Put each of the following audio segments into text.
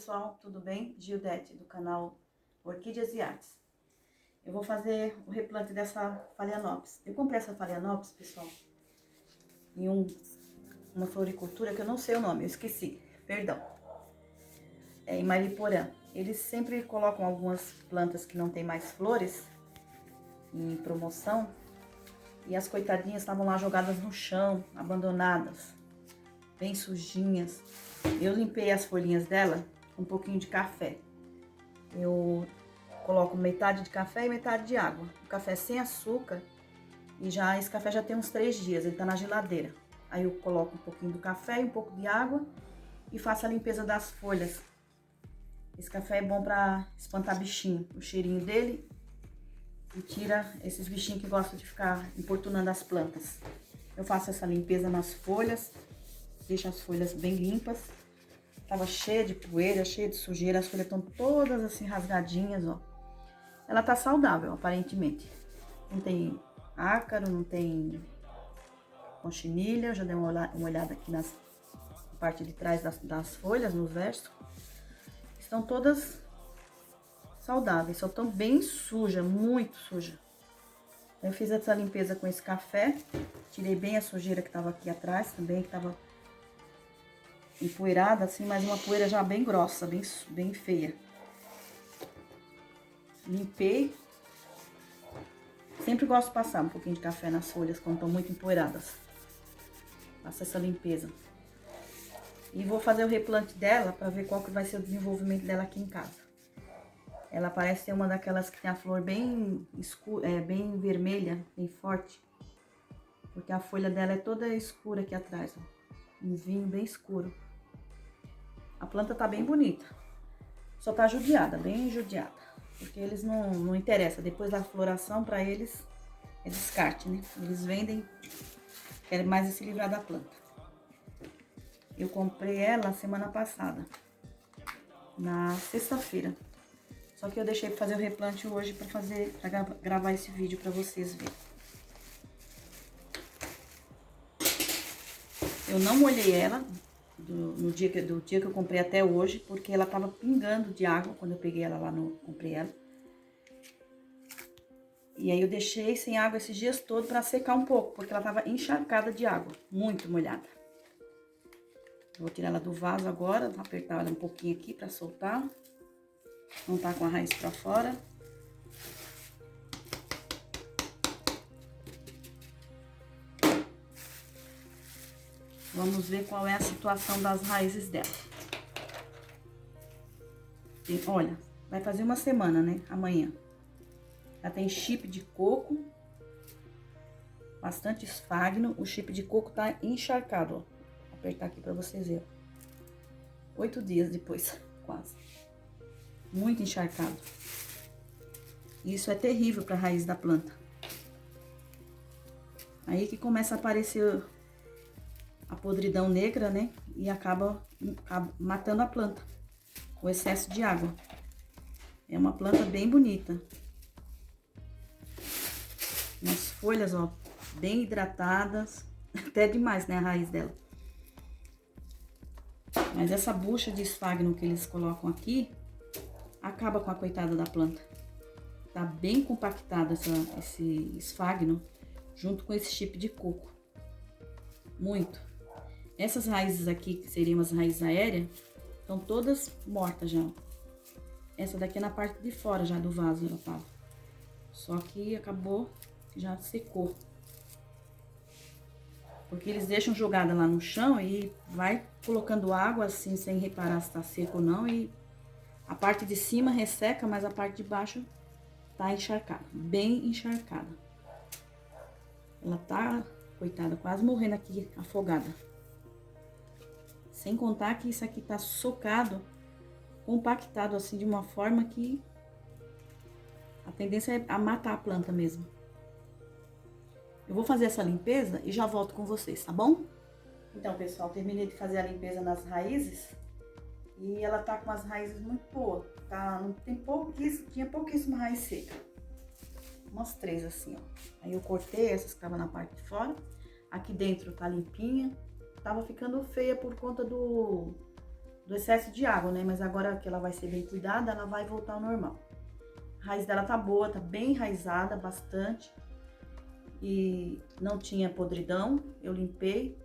pessoal, tudo bem? Gildete, do canal Orquídeas e Artes. Eu vou fazer o replante dessa Phalaenopsis. Eu comprei essa Phalaenopsis, pessoal, em uma floricultura que eu não sei o nome, eu esqueci, perdão. É em Mariporã. Eles sempre colocam algumas plantas que não tem mais flores em promoção. E as coitadinhas estavam lá jogadas no chão, abandonadas, bem sujinhas. Eu limpei as folhinhas dela com um pouquinho de café. Eu coloco metade de café e metade de água. O café sem açúcar e esse café já tem uns 3 dias, ele tá na geladeira. Aí eu coloco um pouquinho do café e um pouco de água e faço a limpeza das folhas. Esse café é bom para espantar bichinho, o cheirinho dele e tira esses bichinhos que gostam de ficar importunando as plantas. Eu faço essa limpeza nas folhas, deixo as folhas bem limpas. Tava cheia de poeira, cheia de sujeira, as folhas estão todas assim rasgadinhas, ó. Ela tá saudável, aparentemente. Não tem ácaro, não tem conchinilha. Eu já dei uma olhada aqui na parte de trás das folhas, nos versos. Estão todas saudáveis, só estão bem sujas, muito sujas. Eu fiz essa limpeza com esse café, tirei bem a sujeira que tava aqui atrás também, que tava empoeirada assim, mas uma poeira já bem grossa, bem feia. Limpei. Sempre gosto de passar um pouquinho de café nas folhas quando estão muito empoeiradas. Faço essa limpeza. E vou fazer o replante dela para ver qual que vai ser o desenvolvimento dela aqui em casa. Ela parece ser uma daquelas que tem a flor bem escura, bem vermelha, bem forte. Porque a folha dela é toda escura aqui atrás, ó. Um vinho bem escuro. A planta tá bem bonita. Só tá judiada, bem judiada. Porque eles não interessam. Depois da floração, pra eles, é descarte, né? Eles vendem, querem mais se livrar da planta. Eu comprei ela semana passada, na sexta-feira. Só que eu deixei pra fazer o replante hoje pra gravar esse vídeo pra vocês verem. Eu não molhei ela do dia que eu comprei até hoje, porque ela tava pingando de água quando eu peguei ela lá comprei ela. E aí eu deixei sem água esses dias todos pra secar um pouco, porque ela tava encharcada de água, muito molhada. Vou tirar ela do vaso agora, vou apertar ela um pouquinho aqui pra soltar. Não tá com a raiz pra fora. Vamos ver qual é a situação das raízes dela. E, olha, vai fazer uma semana, né? Amanhã. Ela tem chip de coco. Bastante esfagno. O chip de coco tá encharcado, ó. Vou apertar aqui pra vocês verem. 8 dias depois, quase. Muito encharcado. Isso é terrível pra raiz da planta. Aí que começa a aparecer a podridão negra, né? E acaba matando a planta. O excesso de água. É uma planta bem bonita. Umas folhas, ó, bem hidratadas. Até demais, né, a raiz dela. Mas essa bucha de esfagno que eles colocam aqui, acaba com a coitada da planta. Tá bem compactado esse esfagno, junto com esse chip de coco. Muito. Essas raízes aqui, que seriam as raízes aéreas, estão todas mortas já. Essa daqui é na parte de fora já do vaso, ela tava. Só que acabou, já secou. Porque eles deixam jogada lá no chão e vai colocando água assim, sem reparar se tá seco ou não. E a parte de cima resseca, mas a parte de baixo tá encharcada, bem encharcada. Ela tá, coitada, quase morrendo aqui, afogada. Sem contar que isso aqui tá socado, compactado assim, de uma forma que a tendência é a matar a planta mesmo. Eu vou fazer essa limpeza e já volto com vocês, tá bom? Então, pessoal, terminei de fazer a limpeza nas raízes e ela tá com as raízes muito boas, tá? Não tem tinha pouquíssima raiz seca. Umas 3 assim, ó. Aí eu cortei essas que estavam na parte de fora. Aqui dentro tá limpinha. Tava ficando feia por conta do excesso de água, né? Mas agora que ela vai ser bem cuidada, ela vai voltar ao normal. A raiz dela tá boa, tá bem enraizada, bastante. E não tinha podridão, eu limpei.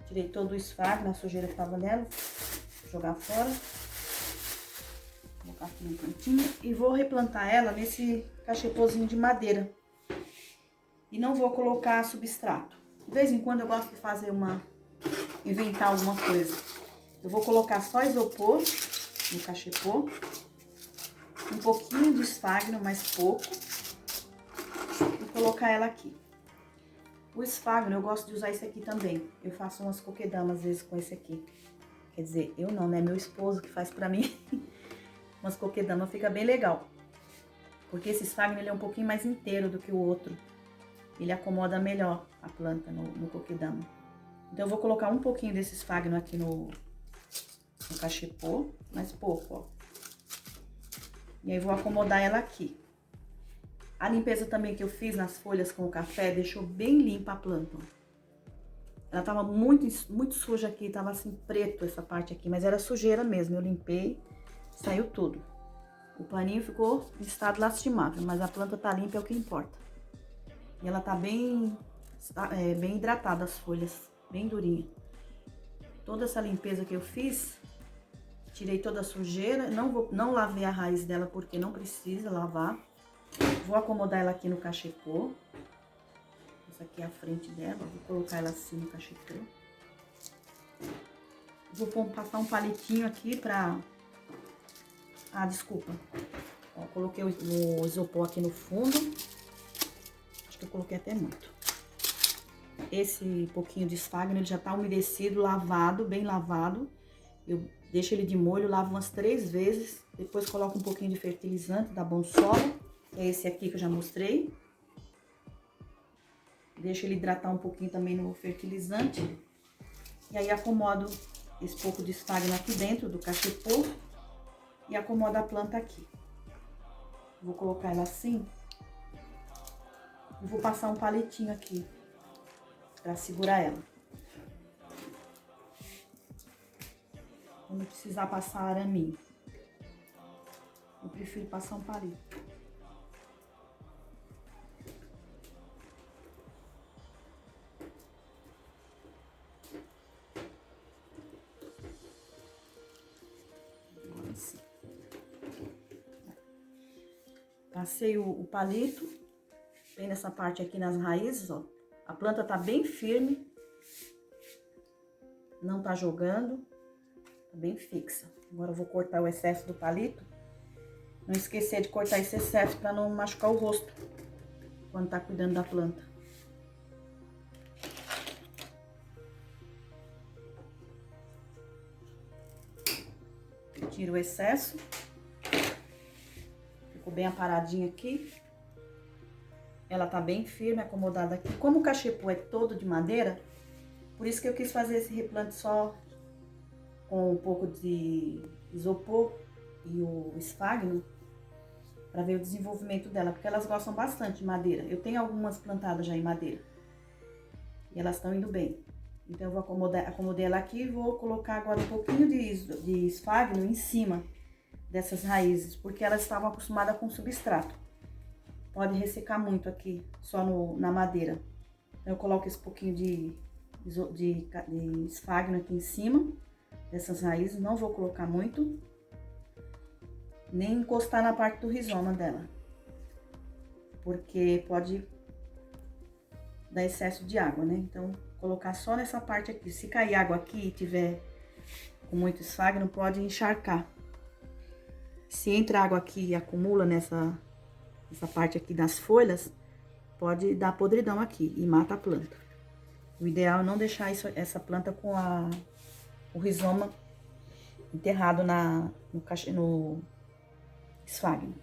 Tirei todo o esfagno, a sujeira que tava nela. Vou jogar fora. Vou colocar aqui no cantinho. E vou replantar ela nesse cachepôzinho de madeira. E não vou colocar substrato. De vez em quando eu gosto de fazer inventar alguma coisa. Eu vou colocar só isopor no cachepô. Um pouquinho de esfagno, mas pouco. E colocar ela aqui. O esfagno, eu gosto de usar esse aqui também. Eu faço umas coquedamas às vezes com esse aqui. Quer dizer, eu não, né? Meu esposo que faz pra mim. Umas coquedamas fica bem legal. Porque esse esfagno, ele é um pouquinho mais inteiro do que o outro. Ele acomoda melhor a planta no coquedama. Então, eu vou colocar um pouquinho desse esfagno aqui no cachepô, mas pouco, ó. E aí, vou acomodar ela aqui. A limpeza também que eu fiz nas folhas com o café, deixou bem limpa a planta, ó. Ela tava muito suja aqui, tava assim, preto essa parte aqui, mas era sujeira mesmo. Eu limpei, saiu tudo. O paninho ficou em estado lastimável, mas a planta tá limpa, é o que importa. E ela tá bem hidratada, as folhas, bem durinha. Toda essa limpeza que eu fiz, tirei toda a sujeira. Não lavei a raiz dela porque não precisa lavar. Vou acomodar ela aqui no cachepô. Essa aqui é a frente dela, vou colocar ela assim no cachepô. Vou passar um palitinho aqui pra... Ah, desculpa. Ó, coloquei o isopor aqui no fundo. Eu coloquei até muito. Esse pouquinho de esfagno, ele já tá umedecido, lavado, bem lavado. Eu deixo ele de molho, lavo umas 3 vezes. Depois coloco um pouquinho de fertilizante da Bom Solo, que é esse aqui que eu já mostrei. Deixo ele hidratar um pouquinho também no fertilizante. E aí acomodo esse pouco de esfagno aqui dentro do cachepô. E acomodo a planta aqui. Vou colocar ela assim. E vou passar um palitinho aqui pra segurar ela. Não precisar passar araminho. Eu prefiro passar um palito. Agora sim. Passei o palito. Bem nessa parte aqui nas raízes, ó. A planta tá bem firme. Não tá jogando. Tá bem fixa. Agora eu vou cortar o excesso do palito. Não esquecer de cortar esse excesso pra não machucar o rosto quando tá cuidando da planta. Tiro o excesso. Ficou bem aparadinho aqui. Ela tá bem firme, acomodada aqui. Como o cachepô é todo de madeira, por isso que eu quis fazer esse replante só com um pouco de isopor e o esfagno, para ver o desenvolvimento dela, porque elas gostam bastante de madeira. Eu tenho algumas plantadas já em madeira e elas estão indo bem. Então eu vou acomodei ela aqui e vou colocar agora um pouquinho de esfagno em cima dessas raízes, porque elas estavam acostumadas com substrato. Pode ressecar muito aqui, só na madeira. Então, eu coloco esse pouquinho de esfagno aqui em cima dessas raízes. Não vou colocar muito, nem encostar na parte do rizoma dela, porque pode dar excesso de água, né? Então, colocar só nessa parte aqui. Se cair água aqui e tiver com muito esfagno, pode encharcar. Se entra água aqui e acumula nessa parte aqui das folhas, pode dar podridão aqui e mata a planta. O ideal é não deixar essa planta com o rizoma enterrado no esfagno.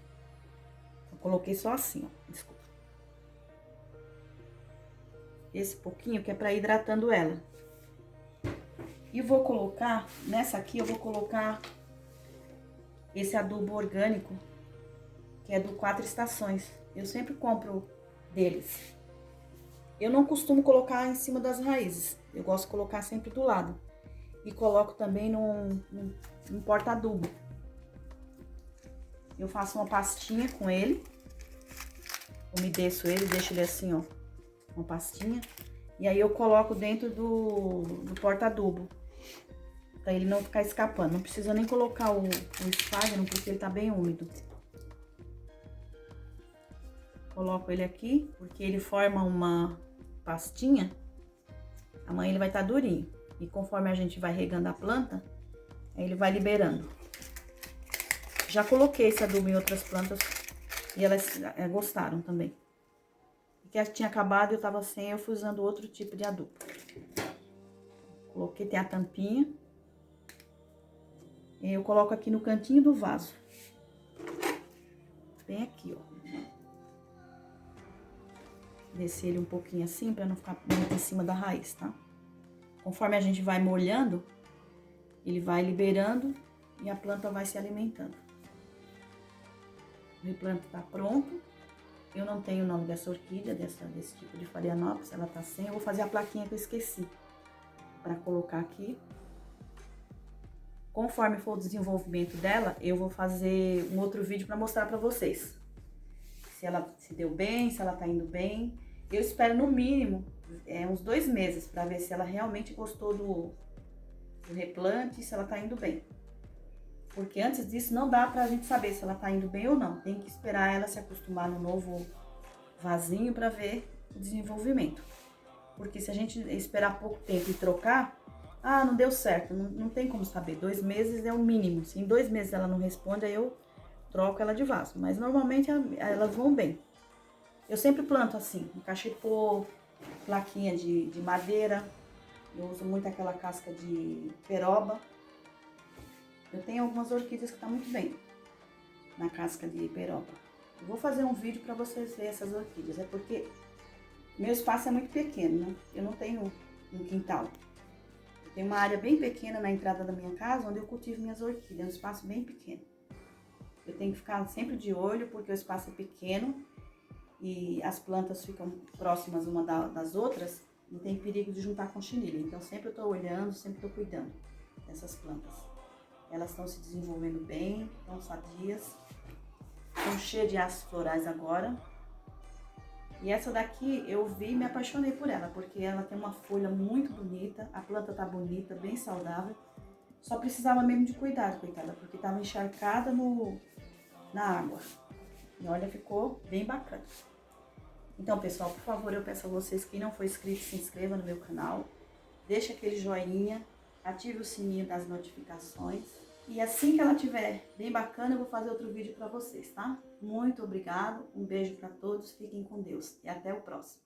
Eu coloquei só assim, ó, desculpa. Esse pouquinho que é pra ir hidratando ela. E vou colocar, nessa aqui eu vou colocar esse adubo orgânico, que é do 4 Estações. Eu sempre compro deles. Eu não costumo colocar em cima das raízes. Eu gosto de colocar sempre do lado. e coloco também num porta-adubo. Eu faço uma pastinha com ele, umedeço ele, deixo ele assim, ó, uma pastinha. E aí eu coloco dentro do porta-adubo, pra ele não ficar escapando. Não precisa nem colocar o espárgano, porque ele tá bem úmido. Coloco ele aqui, porque ele forma uma pastinha, amanhã ele vai estar durinho. E conforme a gente vai regando a planta, aí ele vai liberando. Já coloquei esse adubo em outras plantas e elas gostaram também. Porque tinha acabado, eu tava sem, eu fui usando outro tipo de adubo. Coloquei, tem a tampinha. E eu coloco aqui no cantinho do vaso. Bem aqui, ó. Descer ele um pouquinho assim, pra não ficar muito em cima da raiz, tá? Conforme a gente vai molhando, ele vai liberando e a planta vai se alimentando. O replante tá pronto. Eu não tenho o nome dessa orquídea, desse tipo de Phalaenopsis, ela tá sem. Eu vou fazer a plaquinha que eu esqueci pra colocar aqui. Conforme for o desenvolvimento dela, eu vou fazer um outro vídeo pra mostrar pra vocês. Se ela se deu bem, se ela tá indo bem. Eu espero no mínimo uns 2 meses pra ver se ela realmente gostou do replante e se ela tá indo bem. Porque antes disso não dá pra gente saber se ela tá indo bem ou não. Tem que esperar ela se acostumar no novo vasinho pra ver o desenvolvimento. Porque se a gente esperar pouco tempo e trocar, não deu certo, não tem como saber. 2 meses é o mínimo. Se em 2 meses ela não responde, aí eu troco ela de vaso. Mas normalmente elas vão bem. Eu sempre planto assim, em cachepô, plaquinha de madeira. Eu uso muito aquela casca de peroba. Eu tenho algumas orquídeas que tá muito bem na casca de peroba. Eu vou fazer um vídeo para vocês verem essas orquídeas. É porque meu espaço é muito pequeno, né? Eu não tenho um quintal. Eu tenho uma área bem pequena na entrada da minha casa, onde eu cultivo minhas orquídeas. É um espaço bem pequeno. Eu tenho que ficar sempre de olho, porque o espaço é pequeno e as plantas ficam próximas uma das outras, não tem perigo de juntar com chinilha. Então sempre eu tô olhando, sempre tô cuidando dessas plantas. Elas estão se desenvolvendo bem, estão sadias, estão cheias de ácidos florais agora. E essa daqui eu vi e me apaixonei por ela, porque ela tem uma folha muito bonita, a planta tá bonita, bem saudável. Só precisava mesmo de cuidado, coitada, porque tava encharcada na água. E olha, ficou bem bacana. Então, pessoal, por favor, eu peço a vocês, quem não for inscrito, se inscreva no meu canal. Deixa aquele joinha, ative o sininho das notificações. E assim que ela estiver bem bacana, eu vou fazer outro vídeo para vocês, tá? Muito obrigado, um beijo para todos, fiquem com Deus e até o próximo.